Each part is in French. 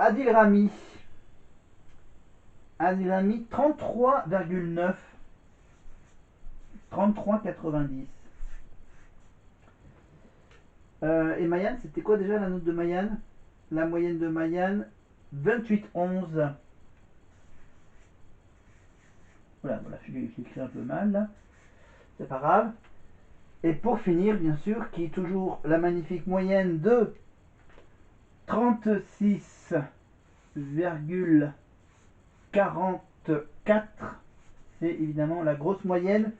Adil Rami. Adil Rami, 33,9. 33,90. Et Mayan, c'était quoi déjà la note de Mayan? La moyenne de Mayan, 28,11. Voilà, je l'écris un peu mal là. C'est pas grave. Et pour finir, bien sûr, qui est toujours la magnifique moyenne de 36,44. C'est évidemment la grosse moyenne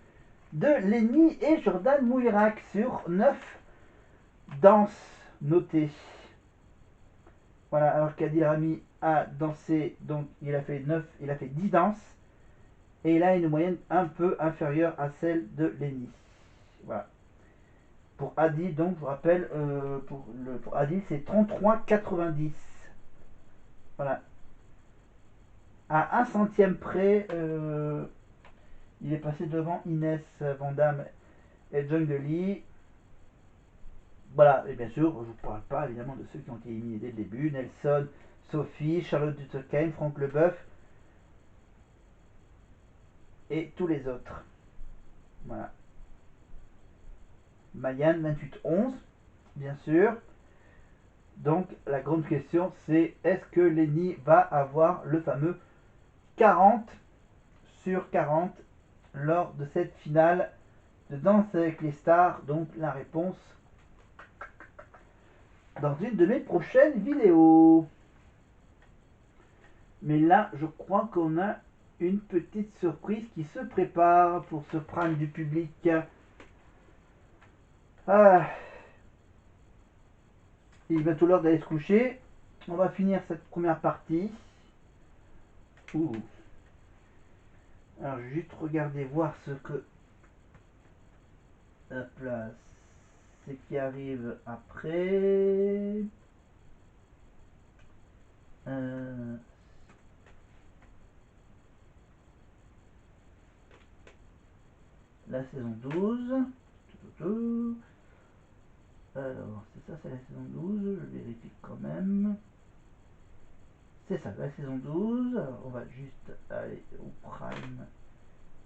de Lenny et Jordan Mouirak sur 9 danses notées. Voilà, alors qu'Adil Rami a dansé, donc il a fait 9, il a fait 10 danses. Et il a une moyenne un peu inférieure à celle de Lenny. Voilà. Pour Adil, donc, je vous rappelle, pour Adil, c'est 33,90. Voilà. À un centième près, il est passé devant Inès Vandamme et John Lee. Voilà, et bien sûr, je ne vous parle pas évidemment de ceux qui ont été éliminés dès le début. Nelson, Sophie, Charlotte Dutterkheim, Franck Leboeuf et tous les autres. Voilà. Mayan 28-11, bien sûr. Donc la grande question c'est est-ce que Lenny va avoir le fameux 40 sur 40 lors de cette finale de Danse avec les stars? Donc la réponse dans une de mes prochaines vidéos. Mais là je crois qu'on a une petite surprise qui se prépare pour ce prime du public. Ah, il est bientôt l'heure d'aller se coucher. On va finir cette première partie. Ouh. Alors, je vais juste regarder, voir ce que. Hop là. Ce qui arrive après. Euh, la saison 12. Alors, c'est ça, c'est la saison 12. Je vérifie quand même. C'est ça, la saison 12. Alors, on va juste aller au prime.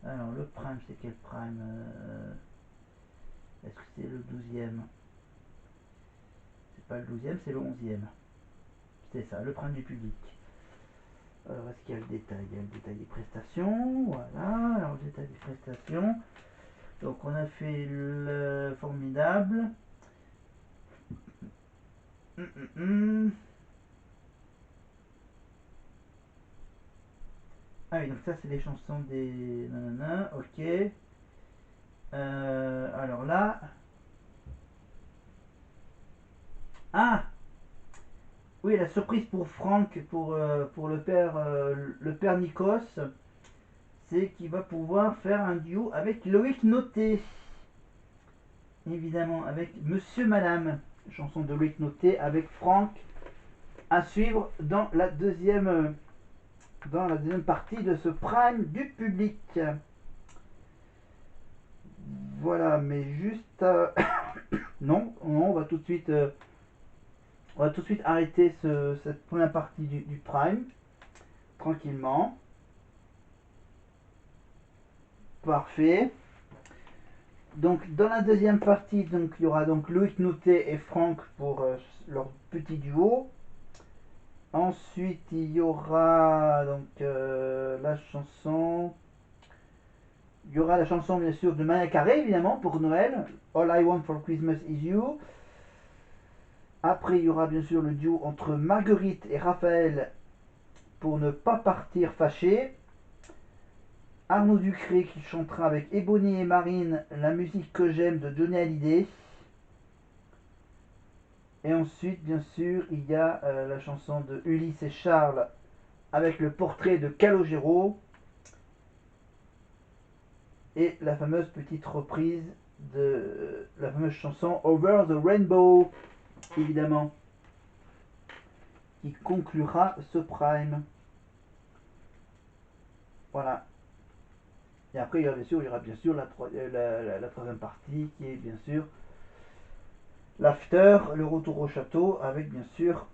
Alors, le prime, c'est quel prime? Est-ce que c'est le 12e? C'est pas le 12e, c'est le 11e. C'est ça, le prime du public. Alors, est-ce qu'il y a le détail? Il y a le détail des prestations. Voilà, alors le détail des prestations. Donc, on a fait le formidable. Hum, hum, hum. Ah oui, donc ça, c'est les chansons des nanana. Ok. Alors là. Ah, oui, la surprise pour Franck, pour le père Nikos, c'est qu'il va pouvoir faire un duo avec Loïc Noté. Évidemment, avec Monsieur Madame, chanson de Loïc Noté, avec Franck, à suivre dans la deuxième partie de ce prime du public. Voilà, mais juste. Non, non, on va tout de suite arrêter cette première partie du prime, tranquillement. Parfait. Donc dans la deuxième partie, donc il y aura donc Loïc Noutet et Franck pour leur petit duo. Ensuite il y aura donc la chanson. Il y aura la chanson bien sûr de Maya Carey évidemment pour Noël. All I Want for Christmas is You. Après il y aura bien sûr le duo entre Marguerite et Raphaël pour ne pas partir fâché. Arnaud Ducré qui chantera avec Ebony et Marine La musique que j'aime de Johnny Hallyday. Et ensuite, bien sûr, il y a la chanson de Ulysse et Charles avec le portrait de Calogero et la fameuse petite reprise de la fameuse chanson Over the Rainbow, évidemment, qui conclura ce prime. Voilà. Et après, il y aura bien sûr la troisième partie qui est bien sûr l'after, le retour au château avec bien sûr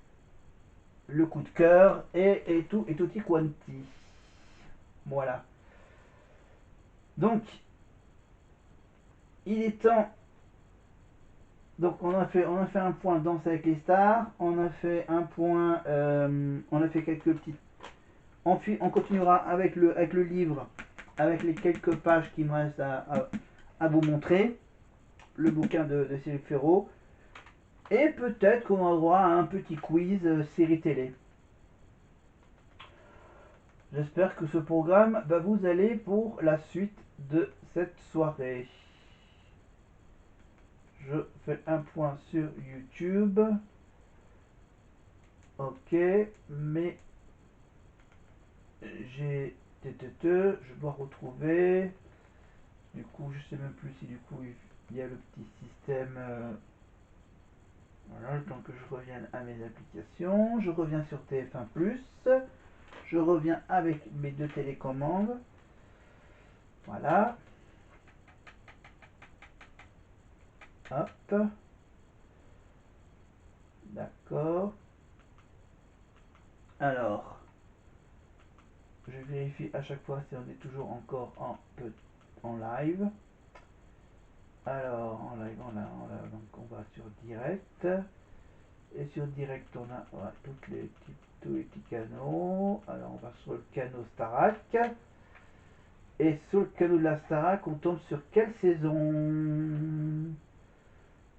le coup de cœur et tutti quanti. Voilà. Donc, il est temps. Donc, on a fait un point danse avec les stars. On a fait un point. On a fait quelques petites. Ensuite, on continuera avec le livre, avec les quelques pages qui me restent à vous montrer. Le bouquin de Cyril Ferraud. Et peut-être qu'on aura droit à un petit quiz série télé. J'espère que ce programme va vous aller pour la suite de cette soirée. Je fais un point sur YouTube. Ok, mais j'ai... Je dois retrouver... Du coup, je sais même plus si du coup il y a le petit système... Voilà, le temps que je revienne à mes applications. Je reviens sur TF1+. Je reviens avec mes deux télécommandes. Voilà. Hop. D'accord. Alors, je vérifie à chaque fois si on est toujours encore en live. Alors, en live, donc on va sur direct. Et sur direct, on a voilà, tous les petits canaux. Alors, on va sur le canal Starac. Et sur le canal de la Starac, on tombe sur quelle saison?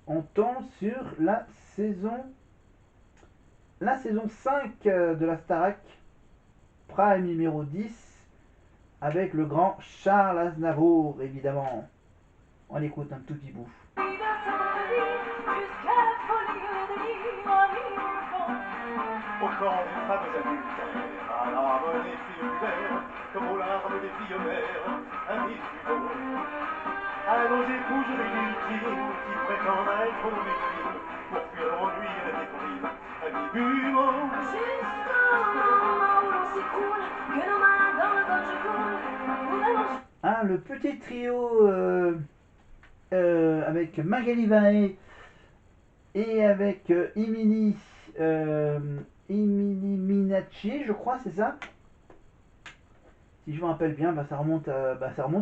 On tombe sur la saison 5 de la Starac, Prime numéro 10, avec le grand Charles Aznavour, évidemment. On écoute un tout petit bout. Au chant des femmes adultères, à l'âme des filles pubères, comme aux larmes des filles mères, amis du bon. À nos épouses légitimes, qui prétendent être nos victimes, pour fuir l'ennui et la déprime, amis du monde. Jusqu'au moment où l'on s'écroule, que nos mains dans le gorge coulent. Ah, le petit trio avec Magali Vaé et avec Emily Minacci, je crois, c'est ça. Si je me rappelle bien, ça remonte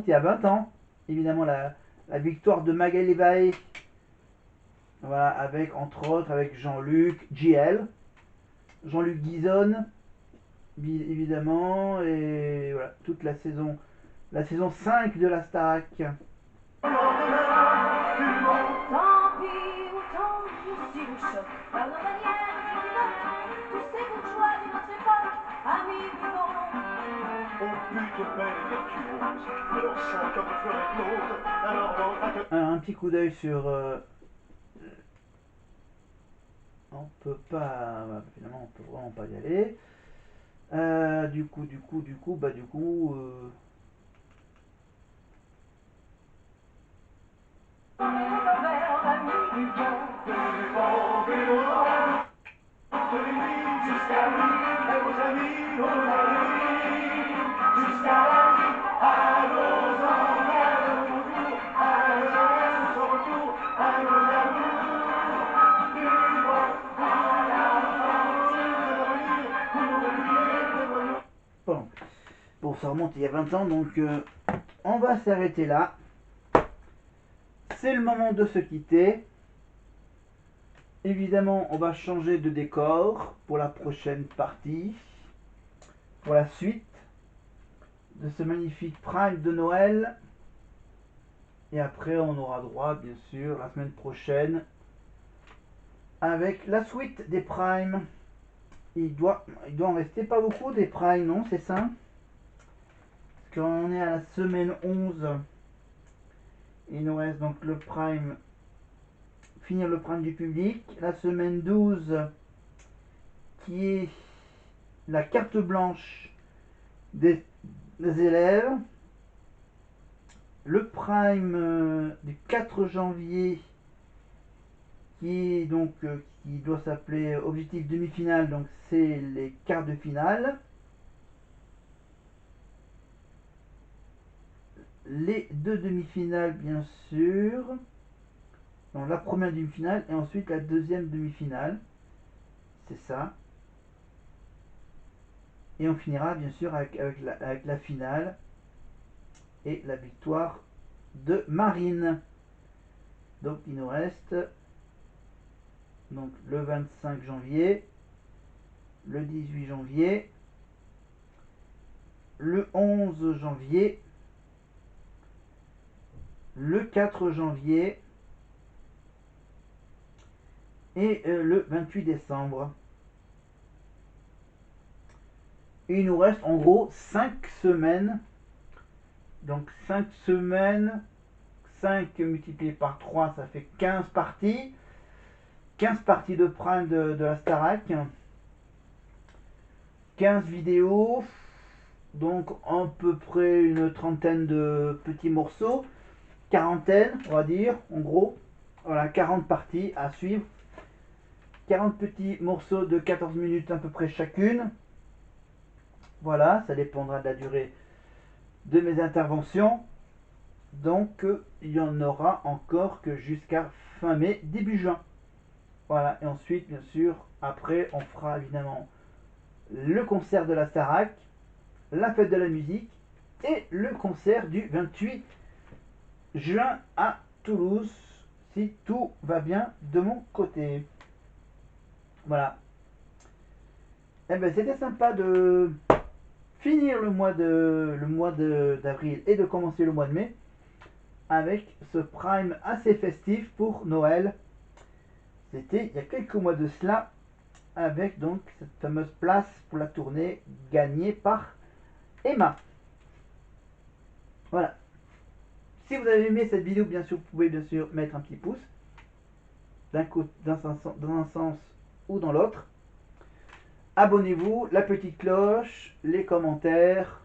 il y a 20 ans. Évidemment, la victoire de Magali Vaé. Voilà, avec entre autres avec Jean-Luc JL, Jean-Luc Guizonne, évidemment, et voilà, toute la saison 5 de la Starac. Tant pis, autant si vous choque par nos manières équivoques, tous ces bourgeois de notre époque, amis du bon. Aux putes belles et virtuoses, et leurs seins comme des fleurs écloses, alors ventre un petit coup d'œil sur... on peut pas... Finalement, on peut vraiment pas y aller. Du coup... Bon, ça remonte il y a 20 ans, donc on va s'arrêter là. C'est le moment de se quitter. Évidemment, on va changer de décor pour la prochaine partie, pour la suite de ce magnifique Prime de Noël. Et après, on aura droit, bien sûr, la semaine prochaine, avec la suite des Primes. Il doit en rester pas beaucoup des Primes, non? C'est ça? Parce qu'on est à la semaine 11. Il nous reste donc le Prime, finir le Prime du public. La semaine 12, qui est la carte blanche des élèves. Le Prime du 4 janvier, qui doit s'appeler objectif demi-finale, donc c'est les quarts de finale. Les deux demi-finales, bien sûr. Donc la première demi-finale et ensuite la deuxième demi-finale. C'est ça. Et on finira bien sûr avec la finale et la victoire de Marine. Donc il nous reste donc le 25 janvier, le 18 janvier, le 11 janvier, le 4 janvier et le 28 décembre. Et il nous reste en gros 5 semaines. Donc 5 semaines, 5 multiplié par 3, ça fait 15 parties. 15 parties de prime de la Starac. 15 vidéos. Donc à peu près une trentaine de petits morceaux. Quarantaine, on va dire, en gros. Voilà, 40 parties à suivre. 40 petits morceaux de 14 minutes à peu près chacune. Voilà, ça dépendra de la durée de mes interventions. Donc il y en aura encore que jusqu'à fin mai, début juin. Voilà, et ensuite, bien sûr, après, on fera évidemment le concert de la Starac, la fête de la musique et le concert du 28 juin à Toulouse, si tout va bien de mon côté. Voilà. Eh ben, c'était sympa de finir le mois d'avril et de commencer le mois de mai avec ce prime assez festif pour Noël. C'était il y a quelques mois de cela, avec donc cette fameuse place pour la tournée gagnée par Emma. Voilà. Si vous avez aimé cette vidéo, bien sûr, vous pouvez bien sûr mettre un petit pouce dans un sens ou dans l'autre. Abonnez-vous, la petite cloche, les commentaires.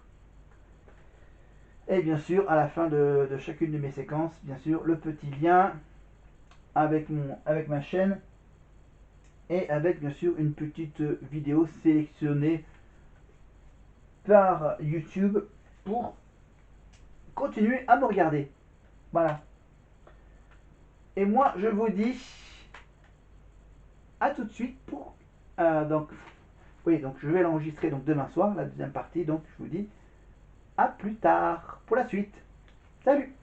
Et bien sûr, à la fin de chacune de mes séquences, bien sûr, le petit lien avec ma chaîne et avec bien sûr une petite vidéo sélectionnée par YouTube pour continuer à me regarder. Voilà. Et moi, je vous dis à tout de suite pour donc oui, donc je vais l'enregistrer donc demain soir, la deuxième partie. Donc je vous dis à plus tard pour la suite. Salut!